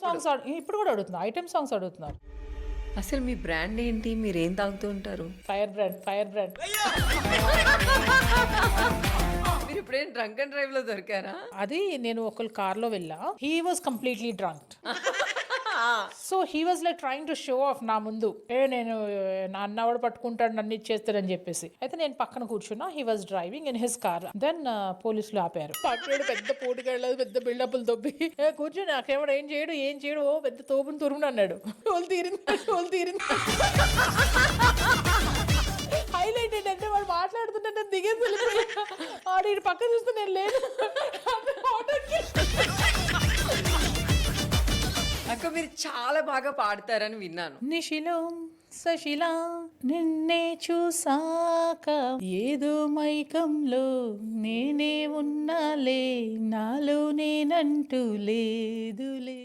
Songs ఇప్పుడు కూడా అడుగుతున్నారు. ఐటెమ్ సాంగ్స్ అడుగుతున్నారు. అసలు మీ బ్రాండ్ ఏంటి? మీరేం తాగుతూ ఉంటారు? Fire brand. మీరెప్పుడైనా డ్రంక్ అండ్ డ్రైవ్‌లో దొరికారా? అది నేను ఒకళ్ళ కార్‌లో వెళ్ళా. He was completely drunk. So he was like trying to show off నా ముందు. నేను నా అన్నవాడు పట్టుకుంటాడు నన్ను ఇచ్చేస్తాడని చెప్పేసి. అయితే నేను పక్కన కూర్చున్నా. He was driving in his car. Then పోలీసులు ఆపారు. పక్కన పెద్ద పోటుగాళ్ళు పెద్ద బిల్డప్లు దొబ్బి కూర్చొని నాకేమో ఏం చేయడు ఓ పెద్ద తోపుని తురుముని అన్నాడు. టోల్ తీరింది. హైలైట్ ఏంటంటే వాడు మాట్లాడుతుంటే నేను దిగేసి వెళ్ళిపోయా. ఆడు ఇటు పక్కన చూస్తే నేను లేను. అక్క మీరు చాలా బాగా పాడతారని విన్నాను. నిశిలో సశిలా నిన్నే చూసాక ఏదో మైకంలో నేనే ఉన్నాలే నాలో నేనంటూ లేదులే.